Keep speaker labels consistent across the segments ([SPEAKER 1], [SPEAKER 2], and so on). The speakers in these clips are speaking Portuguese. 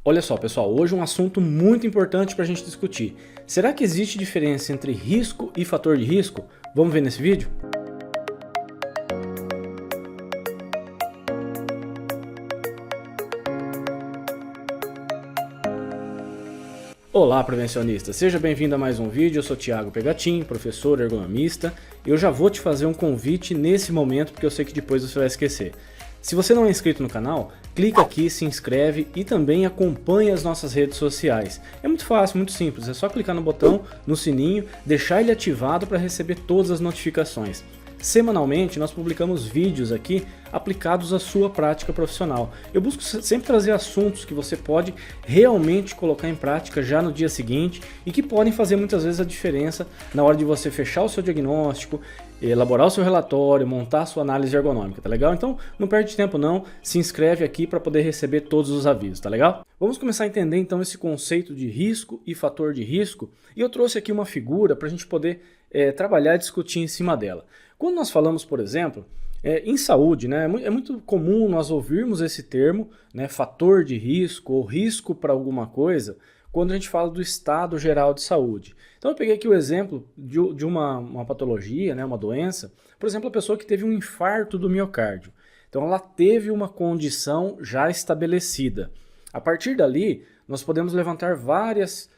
[SPEAKER 1] Olha só, pessoal, hoje um assunto muito importante para a gente discutir. Será que existe diferença entre risco e fator de risco? Vamos ver nesse vídeo? Olá, prevencionista! Seja bem-vindo a mais um vídeo. Eu sou Thiago Pegatin, professor ergonomista. E eu já vou te fazer um convite nesse momento, porque eu sei que depois você vai esquecer. Se você não é inscrito no canal, clica aqui, se inscreve e também acompanha as nossas redes sociais. É muito fácil, muito simples, é só clicar no botão, no sininho, deixar ele ativado para receber todas as notificações. Semanalmente nós publicamos vídeos aqui aplicados à sua prática profissional. Eu busco sempre trazer assuntos que você pode realmente colocar em prática já no dia seguinte e que podem fazer muitas vezes a diferença na hora de você fechar o seu diagnóstico, elaborar o seu relatório, montar a sua análise ergonômica, tá legal? Então não perde tempo não, se inscreve aqui para poder receber todos os avisos, tá legal? Vamos começar a entender então esse conceito de risco e fator de risco, e eu trouxe aqui uma figura para a gente poder trabalhar e discutir em cima dela. Quando nós falamos, por exemplo, em saúde, né, é muito comum nós ouvirmos esse termo, né, fator de risco ou risco para alguma coisa, quando a gente fala do estado geral de saúde. Então eu peguei aqui o exemplo de uma patologia, né, uma doença, por exemplo, a pessoa que teve um infarto do miocárdio. Então ela teve uma condição já estabelecida. A partir dali, nós podemos levantar várias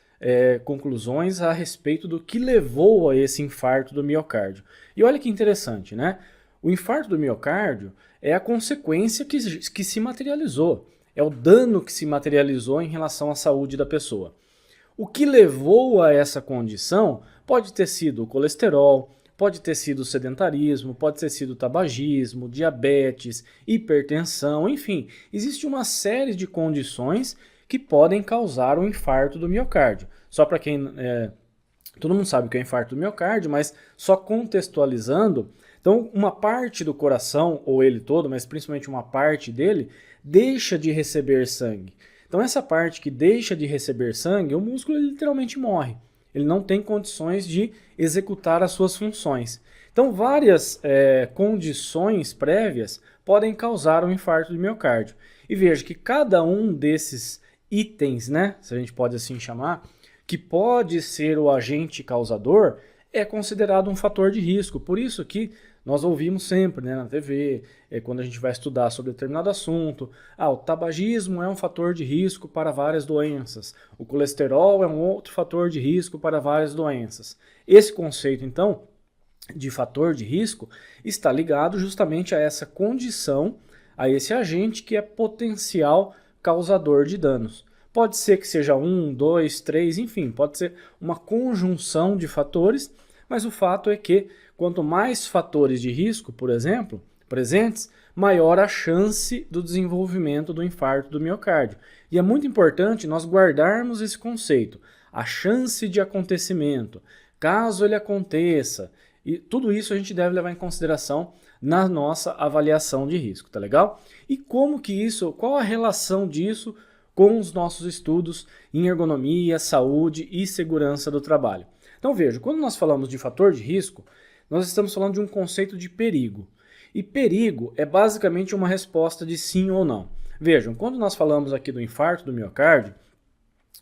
[SPEAKER 1] conclusões a respeito do que levou a esse infarto do miocárdio. E olha que interessante, né? O infarto do miocárdio é a consequência que se materializou, é o dano que se materializou em relação à saúde da pessoa. O que levou a essa condição pode ter sido o colesterol, pode ter sido o sedentarismo, pode ter sido o tabagismo, diabetes, hipertensão, enfim, existe uma série de condições que podem causar um infarto do miocárdio. Só para quem... todo mundo sabe o que é infarto do miocárdio, mas só contextualizando, então uma parte do coração, ou ele todo, mas principalmente uma parte dele, deixa de receber sangue. Então essa parte que deixa de receber sangue, o músculo ele literalmente morre. Ele não tem condições de executar as suas funções. Então várias condições prévias podem causar um infarto do miocárdio. E veja que cada um desses itens, né, se a gente pode assim chamar, que pode ser o agente causador, é considerado um fator de risco. Por isso que nós ouvimos sempre, né, na TV, quando a gente vai estudar sobre determinado assunto, o tabagismo é um fator de risco para várias doenças, o colesterol é um outro fator de risco para várias doenças. Esse conceito, então, de fator de risco, está ligado justamente a essa condição, a esse agente que é potencial causador de danos. Pode ser que seja 1, 2, 3, enfim, pode ser uma conjunção de fatores, mas o fato é que quanto mais fatores de risco, por exemplo, presentes, maior a chance do desenvolvimento do infarto do miocárdio. E é muito importante nós guardarmos esse conceito, a chance de acontecimento, caso ele aconteça, e tudo isso a gente deve levar em consideração na nossa avaliação de risco, tá legal? E como que isso, qual a relação disso com os nossos estudos em ergonomia, saúde e segurança do trabalho? Então veja, quando nós falamos de fator de risco, nós estamos falando de um conceito de perigo. E perigo é basicamente uma resposta de sim ou não. Vejam, quando nós falamos aqui do infarto do miocárdio,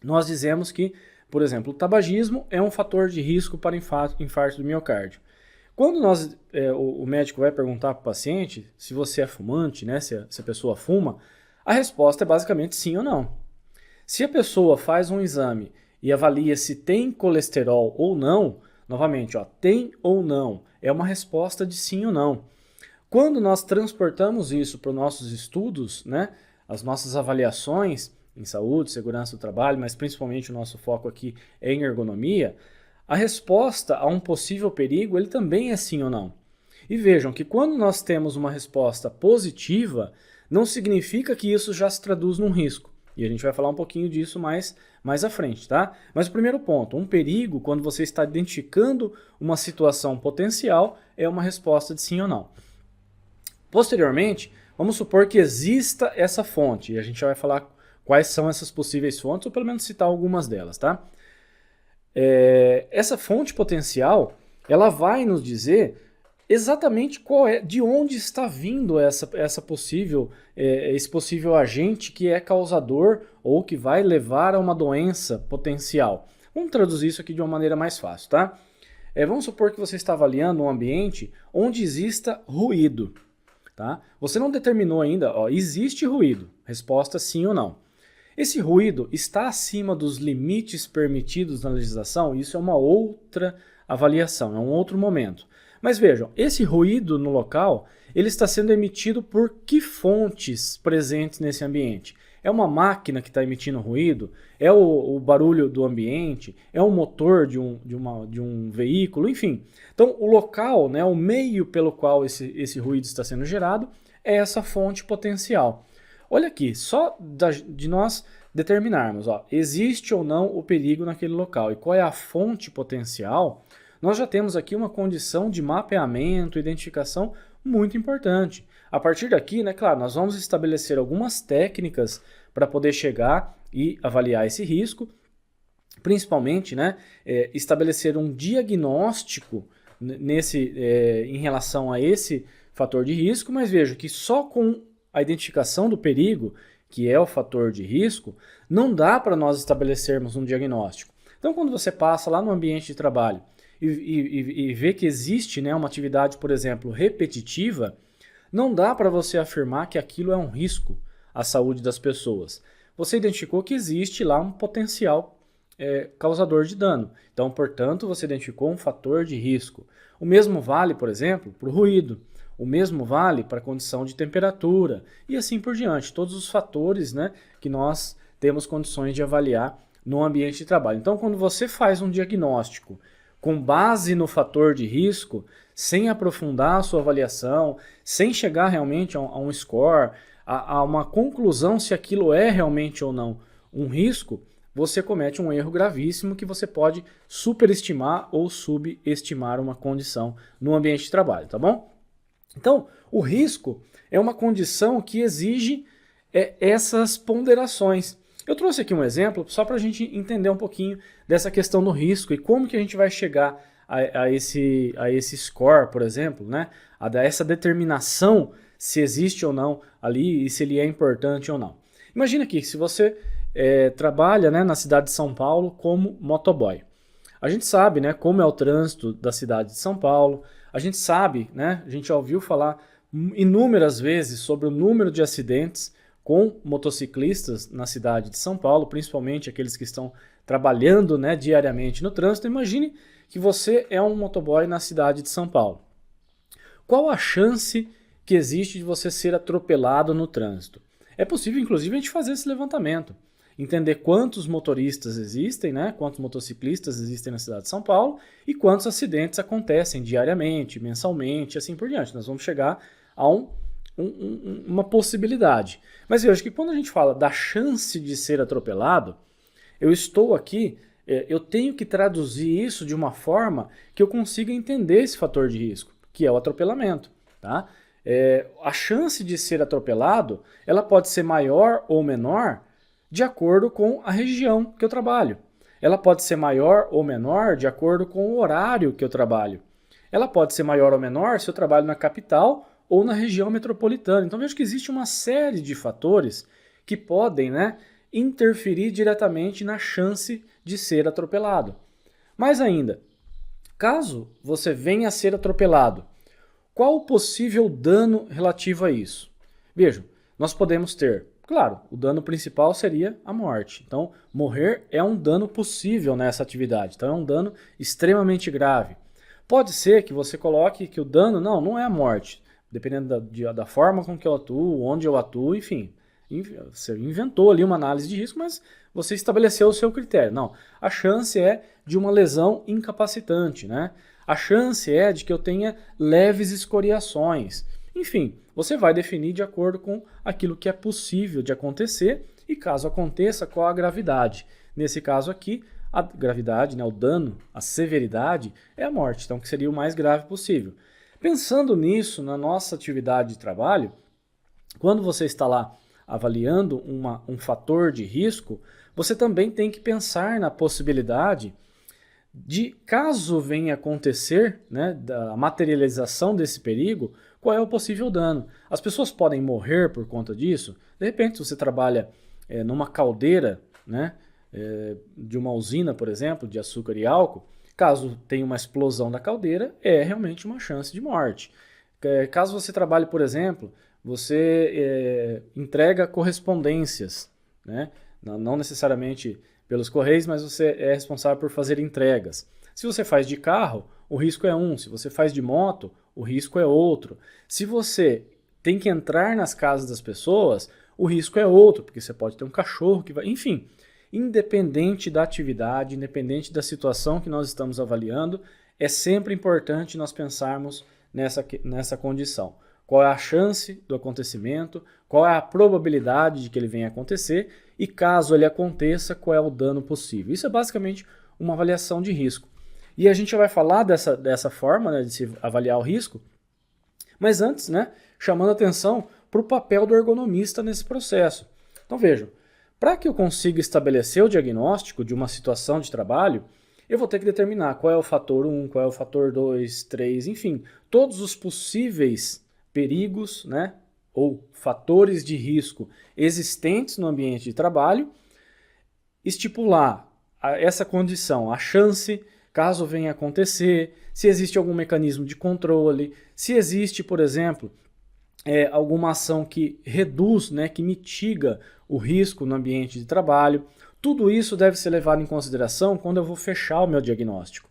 [SPEAKER 1] nós dizemos que, por exemplo, o tabagismo é um fator de risco para infarto do miocárdio. Quando o médico vai perguntar para o paciente se você é fumante, né, se a pessoa fuma, a resposta é basicamente sim ou não. Se a pessoa faz um exame e avalia se tem colesterol ou não, novamente, tem ou não, é uma resposta de sim ou não. Quando nós transportamos isso para os nossos estudos, né, as nossas avaliações em saúde, segurança do trabalho, mas principalmente o nosso foco aqui é em ergonomia, a resposta a um possível perigo ele também é sim ou não. E vejam que quando nós temos uma resposta positiva, não significa que isso já se traduz num risco. E a gente vai falar um pouquinho disso mais à frente, tá? Mas o primeiro ponto, um perigo, quando você está identificando uma situação potencial, é uma resposta de sim ou não. Posteriormente, vamos supor que exista essa fonte, e a gente vai falar quais são essas possíveis fontes, ou pelo menos citar algumas delas, tá? Essa fonte potencial, ela vai nos dizer exatamente de onde está vindo esse possível agente que é causador ou que vai levar a uma doença potencial. Vamos traduzir isso aqui de uma maneira mais fácil, tá? Vamos supor que você está avaliando um ambiente onde exista ruído, tá? Você não determinou ainda, ó, existe ruído, resposta sim ou não. Esse ruído está acima dos limites permitidos na legislação? Isso é uma outra avaliação, é um outro momento. Mas vejam, esse ruído no local, ele está sendo emitido por que fontes presentes nesse ambiente? É uma máquina que está emitindo ruído? É o barulho do ambiente? É o motor de um veículo? Enfim, então o local, né, o meio pelo qual esse ruído está sendo gerado é essa fonte potencial. Olha aqui, só de nós determinarmos, ó, existe ou não o perigo naquele local e qual é a fonte potencial, nós já temos aqui uma condição de mapeamento, identificação muito importante. A partir daqui, né, claro, nós vamos estabelecer algumas técnicas para poder chegar e avaliar esse risco, principalmente, né, estabelecer um diagnóstico em relação a esse fator de risco, mas veja que só com a identificação do perigo, que é o fator de risco, não dá para nós estabelecermos um diagnóstico. Então, quando você passa lá no ambiente de trabalho e vê que existe, né, uma atividade, por exemplo, repetitiva, não dá para você afirmar que aquilo é um risco à saúde das pessoas. Você identificou que existe lá um potencial causador de dano. Então, portanto, você identificou um fator de risco. O mesmo vale, por exemplo, para o ruído. O mesmo vale para a condição de temperatura e assim por diante. Todos os fatores, né, que nós temos condições de avaliar no ambiente de trabalho. Então, quando você faz um diagnóstico com base no fator de risco, sem aprofundar a sua avaliação, sem chegar realmente a um score, a uma conclusão se aquilo é realmente ou não um risco, você comete um erro gravíssimo que você pode superestimar ou subestimar uma condição no ambiente de trabalho, tá bom? Então, o risco é uma condição que exige essas ponderações. Eu trouxe aqui um exemplo só para a gente entender um pouquinho dessa questão do risco e como que a gente vai chegar a esse score, por exemplo, né? A essa determinação se existe ou não ali e se ele é importante ou não. Imagina aqui que se você trabalha, né, na cidade de São Paulo como motoboy. A gente sabe, né, como é o trânsito da cidade de São Paulo, a gente sabe, né, a gente já ouviu falar inúmeras vezes sobre o número de acidentes com motociclistas na cidade de São Paulo, principalmente aqueles que estão trabalhando, né, diariamente no trânsito. Imagine que você é um motoboy na cidade de São Paulo. Qual a chance que existe de você ser atropelado no trânsito? É possível, inclusive, a gente fazer esse levantamento. Entender quantos motoristas existem, né, quantos motociclistas existem na cidade de São Paulo e quantos acidentes acontecem diariamente, mensalmente, assim por diante. Nós vamos chegar a uma possibilidade. Mas eu acho que quando a gente fala da chance de ser atropelado, eu estou aqui, eu tenho que traduzir isso de uma forma que eu consiga entender esse fator de risco, que é o atropelamento, tá? A chance de ser atropelado, ela pode ser maior ou menor de acordo com a região que eu trabalho. Ela pode ser maior ou menor de acordo com o horário que eu trabalho. Ela pode ser maior ou menor se eu trabalho na capital ou na região metropolitana. Então vejo que existe uma série de fatores que podem, né, interferir diretamente na chance de ser atropelado. Mais ainda, caso você venha a ser atropelado, qual o possível dano relativo a isso? Vejam, nós podemos ter, claro, o dano principal seria a morte. Então, morrer é um dano possível nessa atividade. Então, é um dano extremamente grave. Pode ser que você coloque que o dano, não é a morte. Dependendo da forma com que eu atuo, onde eu atuo, enfim. Você inventou ali uma análise de risco, mas você estabeleceu o seu critério. Não, a chance é de uma lesão incapacitante, né? A chance é de que eu tenha leves escoriações. Enfim, você vai definir de acordo com aquilo que é possível de acontecer e caso aconteça, qual a gravidade. Nesse caso aqui, a gravidade, né, o dano, a severidade é a morte, então que seria o mais grave possível. Pensando nisso, na nossa atividade de trabalho, quando você está lá avaliando um fator de risco, você também tem que pensar na possibilidade de caso venha acontecer, né, da materialização desse perigo, qual é o possível dano. As pessoas podem morrer por conta disso. De repente, se você trabalha numa caldeira, né, de uma usina, por exemplo, de açúcar e álcool, caso tenha uma explosão da caldeira, é realmente uma chance de morte. Caso você trabalhe, por exemplo, você entrega correspondências, né, não necessariamente pelos correios, mas você é responsável por fazer entregas. Se você faz de carro, o risco é um. Se você faz de moto, o risco é outro. Se você tem que entrar nas casas das pessoas, o risco é outro, porque você pode ter um cachorro que vai... Enfim, independente da atividade, independente da situação que nós estamos avaliando, é sempre importante nós pensarmos nessa condição. Qual é a chance do acontecimento, qual é a probabilidade de que ele venha a acontecer e, caso ele aconteça, qual é o dano possível. Isso é basicamente uma avaliação de risco. E a gente vai falar dessa forma, né, de se avaliar o risco, mas antes, né, chamando atenção para o papel do ergonomista nesse processo. Então vejam, para que eu consiga estabelecer o diagnóstico de uma situação de trabalho, eu vou ter que determinar qual é o fator 1, qual é o fator 2, 3, enfim, todos os possíveis perigos, né, ou fatores de risco existentes no ambiente de trabalho, estipular essa condição, a chance, caso venha a acontecer, se existe algum mecanismo de controle, se existe, por exemplo, alguma ação que reduz, né, que mitiga o risco no ambiente de trabalho. Tudo isso deve ser levado em consideração quando eu vou fechar o meu diagnóstico.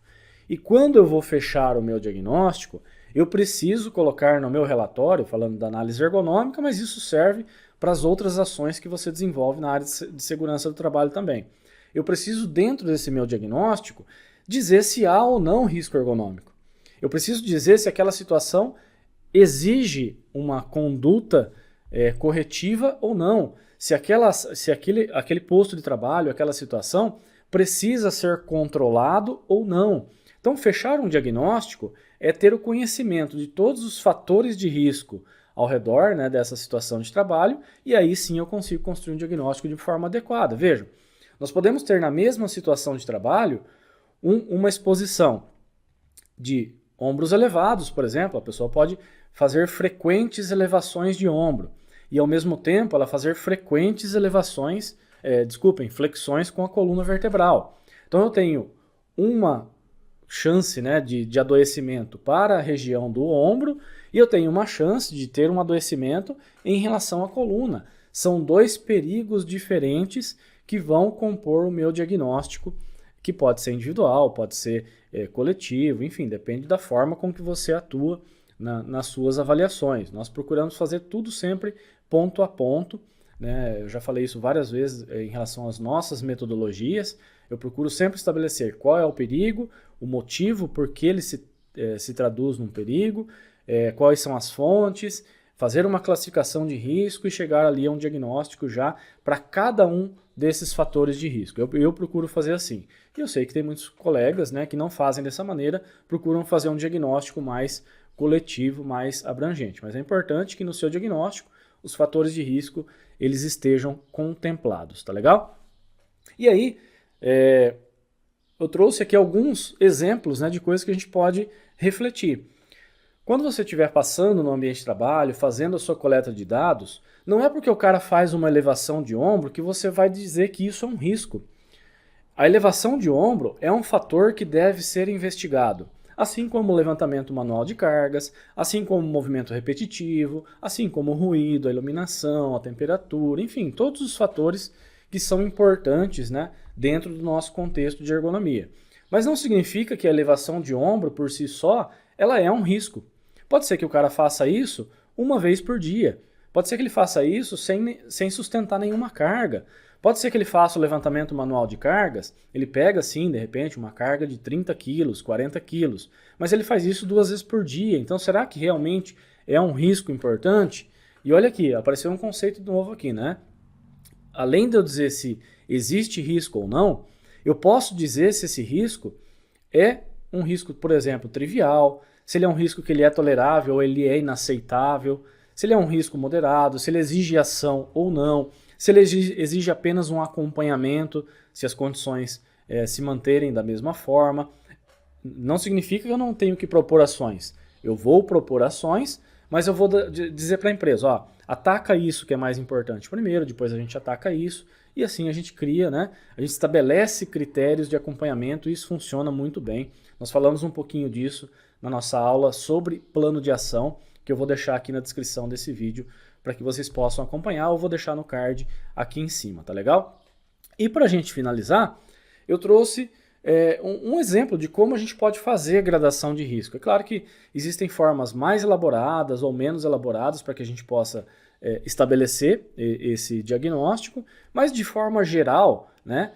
[SPEAKER 1] E quando eu vou fechar o meu diagnóstico, eu preciso colocar no meu relatório, falando da análise ergonômica, mas isso serve para as outras ações que você desenvolve na área de segurança do trabalho também. Eu preciso, dentro desse meu diagnóstico, dizer se há ou não risco ergonômico. Eu preciso dizer se aquela situação exige uma conduta corretiva ou não. Se aquele posto de trabalho, aquela situação, precisa ser controlado ou não. Então, fechar um diagnóstico é ter o conhecimento de todos os fatores de risco ao redor, né, dessa situação de trabalho, e aí sim eu consigo construir um diagnóstico de forma adequada. Vejam, nós podemos ter na mesma situação de trabalho uma exposição de ombros elevados, por exemplo. A pessoa pode fazer frequentes elevações de ombro e, ao mesmo tempo, ela fazer frequentes flexões com a coluna vertebral. Então, eu tenho uma chance, né, de adoecimento para a região do ombro e eu tenho uma chance de ter um adoecimento em relação à coluna. São dois perigos diferentes que vão compor o meu diagnóstico, que pode ser individual, pode ser coletivo, enfim, depende da forma com que você atua nas suas avaliações. Nós procuramos fazer tudo sempre ponto a ponto, né? Eu já falei isso várias vezes em relação às nossas metodologias. Eu procuro sempre estabelecer qual é o perigo, o motivo por que ele se traduz num perigo, quais são as fontes, fazer uma classificação de risco e chegar ali a um diagnóstico já para cada um desses fatores de risco. Eu procuro fazer assim. E eu sei que tem muitos colegas, né, que não fazem dessa maneira, procuram fazer um diagnóstico mais coletivo, mais abrangente. Mas é importante que no seu diagnóstico os fatores de risco eles estejam contemplados, tá legal? E aí, eu trouxe aqui alguns exemplos, né, de coisas que a gente pode refletir. Quando você estiver passando no ambiente de trabalho, fazendo a sua coleta de dados, não é porque o cara faz uma elevação de ombro que você vai dizer que isso é um risco. A elevação de ombro é um fator que deve ser investigado, assim como o levantamento manual de cargas, assim como o movimento repetitivo, assim como o ruído, a iluminação, a temperatura, enfim, todos os fatores que são importantes, né, dentro do nosso contexto de ergonomia. Mas não significa que a elevação de ombro por si só, ela é um risco. Pode ser que o cara faça isso uma vez por dia. Pode ser que ele faça isso sem sustentar nenhuma carga. Pode ser que ele faça o levantamento manual de cargas, ele pega assim, de repente, uma carga de 30 quilos, 40 quilos, mas ele faz isso 2 vezes por dia. Então, será que realmente é um risco importante? E olha aqui, apareceu um conceito novo aqui, né? Além de eu dizer se existe risco ou não, eu posso dizer se esse risco é um risco, por exemplo, trivial, se ele é um risco que ele é tolerável ou ele é inaceitável, se ele é um risco moderado, se ele exige ação ou não, se ele exige apenas um acompanhamento, se as condições se manterem da mesma forma. Não significa que eu não tenho que propor ações. Eu vou propor ações, mas eu vou dizer para a empresa, ó, ataca isso que é mais importante primeiro, depois a gente ataca isso, e assim a gente cria, né? A gente estabelece critérios de acompanhamento e isso funciona muito bem. Nós falamos um pouquinho disso na nossa aula sobre plano de ação, que eu vou deixar aqui na descrição desse vídeo para que vocês possam acompanhar, ou vou deixar no card aqui em cima, tá legal? E para a gente finalizar, eu trouxe um exemplo de como a gente pode fazer gradação de risco. É claro que existem formas mais elaboradas ou menos elaboradas para que a gente possa estabelecer esse diagnóstico, mas de forma geral, né,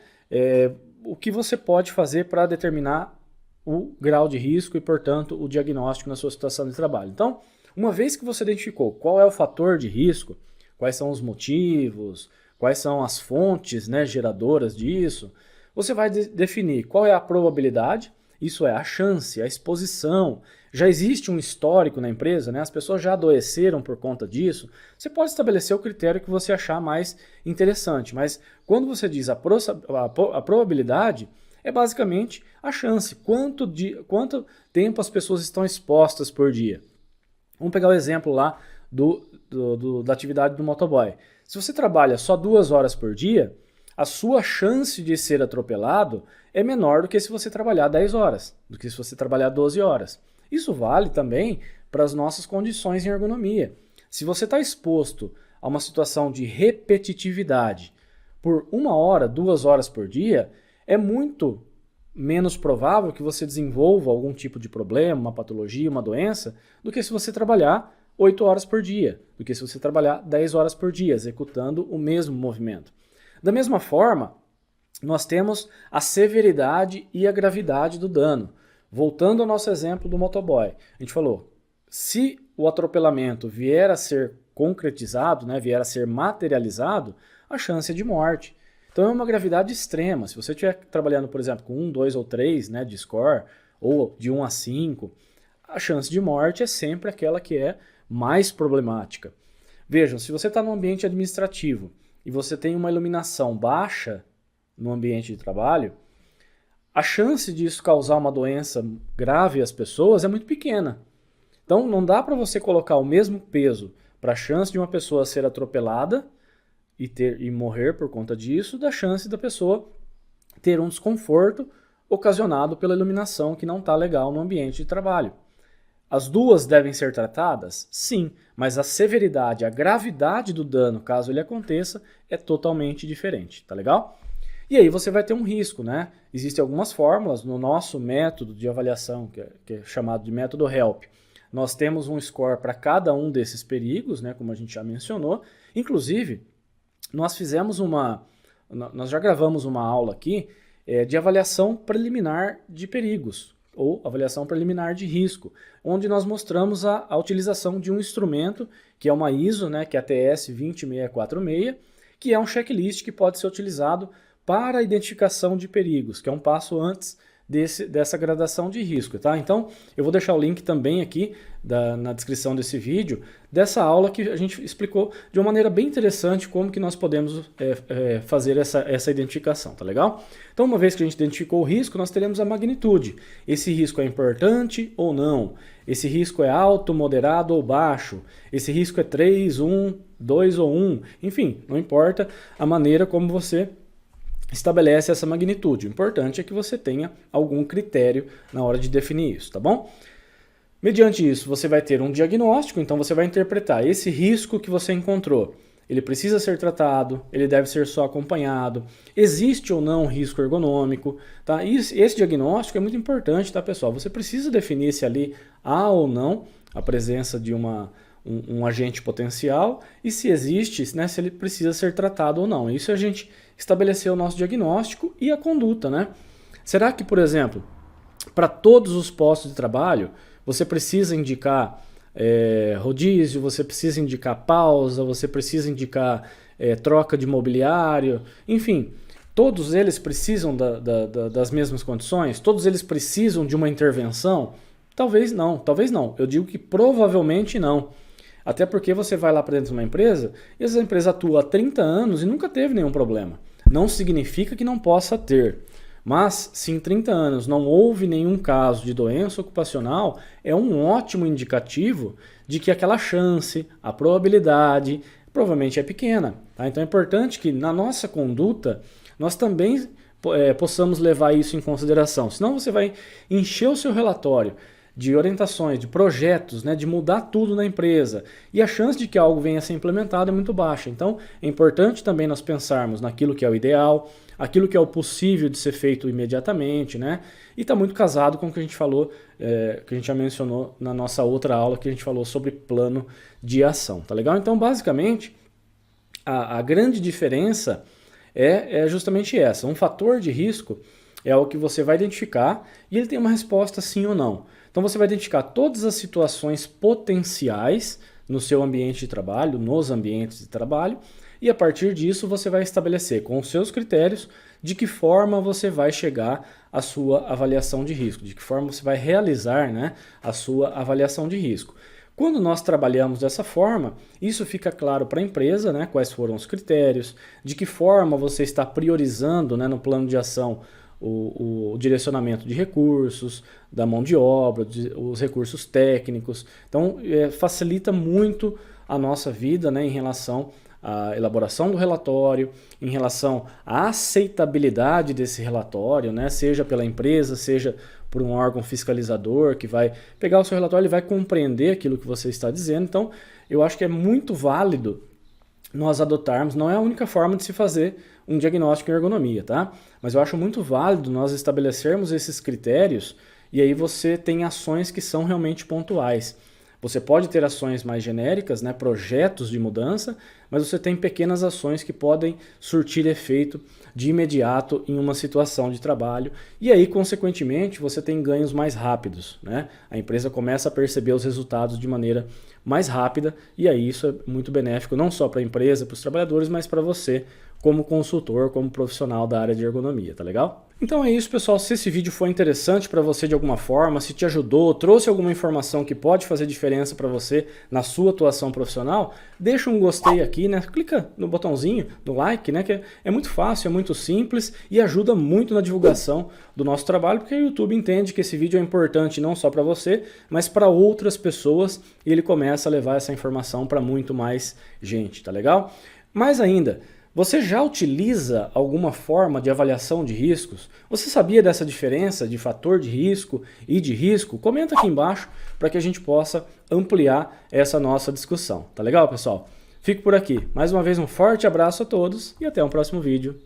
[SPEAKER 1] o que você pode fazer para determinar o grau de risco e, portanto, o diagnóstico na sua situação de trabalho. Então, uma vez que você identificou qual é o fator de risco, quais são os motivos, quais são as fontes, né, geradoras disso, você vai definir qual é a probabilidade, isso é a chance, a exposição. Já existe um histórico na empresa, né? As pessoas já adoeceram por conta disso. Você pode estabelecer o critério que você achar mais interessante, mas quando você diz a probabilidade, é basicamente a chance, quanto tempo as pessoas estão expostas por dia. Vamos pegar o exemplo lá da atividade do motoboy. Se você trabalha só 2 horas por dia, a sua chance de ser atropelado é menor do que se você trabalhar 10 horas, do que se você trabalhar 12 horas. Isso vale também para as nossas condições em ergonomia. Se você está exposto a uma situação de repetitividade por 1 hora, 2 horas por dia, é muito menos provável que você desenvolva algum tipo de problema, uma patologia, uma doença, do que se você trabalhar 8 horas por dia, do que se você trabalhar 10 horas por dia, executando o mesmo movimento. Da mesma forma, nós temos a severidade e a gravidade do dano. Voltando ao nosso exemplo do motoboy, a gente falou, se o atropelamento vier a ser concretizado, né, vier a ser materializado, a chance é de morte. Então é uma gravidade extrema. Se você estiver trabalhando, por exemplo, com 1, 2 ou 3, né, de score, ou de 1 a 5, a chance de morte é sempre aquela que é mais problemática. Vejam, se você está num ambiente administrativo e você tem uma iluminação baixa no ambiente de trabalho, a chance disso causar uma doença grave às pessoas é muito pequena. Então não dá para você colocar o mesmo peso para a chance de uma pessoa ser atropelada e morrer por conta disso, da chance da pessoa ter um desconforto ocasionado pela iluminação que não está legal no ambiente de trabalho. As duas devem ser tratadas? Sim, mas a severidade, a gravidade do dano, caso ele aconteça, é totalmente diferente, tá legal? E aí você vai ter um risco, né? Existem algumas fórmulas no nosso método de avaliação, que é chamado de método HELP. Nós temos um score para cada um desses perigos, né, como a gente já mencionou. Inclusive, nós já gravamos uma aula aqui de avaliação preliminar de perigos, ou avaliação preliminar de risco, onde nós mostramos a utilização de um instrumento, que é uma ISO, né, que é a TS 20646, que é um checklist que pode ser utilizado para a identificação de perigos, que é um passo antes dessa gradação de risco, tá? Então, eu vou deixar o link também aqui na descrição desse vídeo, dessa aula que a gente explicou de uma maneira bem interessante como que nós podemos fazer essa identificação, tá legal? Então, uma vez que a gente identificou o risco, nós teremos a magnitude. Esse risco é importante ou não? Esse risco é alto, moderado ou baixo? Esse risco é 3, 1, 2 ou 1? Enfim, não importa a maneira como você estabelece essa magnitude. O importante é que você tenha algum critério na hora de definir isso, tá bom? Mediante isso, você vai ter um diagnóstico, então você vai interpretar esse risco que você encontrou. Ele precisa ser tratado, ele deve ser só acompanhado, existe ou não risco ergonômico, tá? E esse diagnóstico é muito importante, tá, pessoal? Você precisa definir se ali há ou não a presença de um agente potencial e se existe, né, se ele precisa ser tratado ou não. Isso a gente estabeleceu o nosso diagnóstico e a conduta, né? Será que, por exemplo, para todos os postos de trabalho, você precisa indicar rodízio, você precisa indicar pausa, você precisa indicar troca de mobiliário, enfim, todos eles precisam das mesmas condições? Todos eles precisam de uma intervenção? Talvez não, talvez não. Eu digo que provavelmente não. Até porque você vai lá para dentro de uma empresa e essa empresa atua há 30 anos e nunca teve nenhum problema. Não significa que não possa ter, Mas se em 30 anos não houve nenhum caso de doença ocupacional, é um ótimo indicativo de que aquela chance, a probabilidade, provavelmente é pequena. Tá? Então é importante que na nossa conduta nós também possamos levar isso em consideração. Senão você vai encher o seu relatório de orientações, de projetos, né, de mudar tudo na empresa. E a chance de que algo venha a ser implementado é muito baixa. Então é importante também nós pensarmos naquilo que é o ideal, aquilo que é o possível de ser feito imediatamente, né? E está muito casado com o que a gente falou, que a gente já mencionou na nossa outra aula, que a gente falou sobre plano de ação. Tá legal? Então, basicamente, a grande diferença é justamente essa. Um fator de risco é o que você vai identificar e ele tem uma resposta sim ou não. Então você vai identificar todas as situações potenciais no seu ambiente de trabalho, nos ambientes de trabalho, e a partir disso você vai estabelecer com os seus critérios de que forma você vai chegar à sua avaliação de risco, de que forma você vai realizar, né, a sua avaliação de risco. Quando nós trabalhamos dessa forma, isso fica claro para a empresa, né, quais foram os critérios, de que forma você está priorizando, né, no plano de ação o direcionamento de recursos, da mão de obra, os recursos técnicos. Então facilita muito a nossa vida, né, em relação à elaboração do relatório, em relação à aceitabilidade desse relatório, né, seja pela empresa, seja por um órgão fiscalizador que vai pegar o seu relatório e vai compreender aquilo que você está dizendo. Então eu acho que é muito válido nós adotarmos, não é a única forma de se fazer um diagnóstico em ergonomia, tá? Mas eu acho muito válido nós estabelecermos esses critérios e aí você tem ações que são realmente pontuais. Você pode ter ações mais genéricas, né, projetos de mudança, mas você tem pequenas ações que podem surtir efeito de imediato em uma situação de trabalho e aí, consequentemente, você tem ganhos mais rápidos, né? A empresa começa a perceber os resultados de maneira mais rápida e aí isso é muito benéfico não só para a empresa, para os trabalhadores, mas para você como consultor, como profissional da área de ergonomia, tá legal? Então é isso, pessoal. Se esse vídeo foi interessante para você de alguma forma, se te ajudou, trouxe alguma informação que pode fazer diferença para você na sua atuação profissional, deixa um gostei aqui, né? Clica no botãozinho, no like, né? Que é muito fácil, é muito simples e ajuda muito na divulgação do nosso trabalho, porque o YouTube entende que esse vídeo é importante não só para você, mas para outras pessoas e ele começa a levar essa informação para muito mais gente, tá legal? Mais ainda, você já utiliza alguma forma de avaliação de riscos? Você sabia dessa diferença de fator de risco e de risco? Comenta aqui embaixo para que a gente possa ampliar essa nossa discussão. Tá legal, pessoal? Fico por aqui. Mais uma vez um forte abraço a todos e até um próximo vídeo.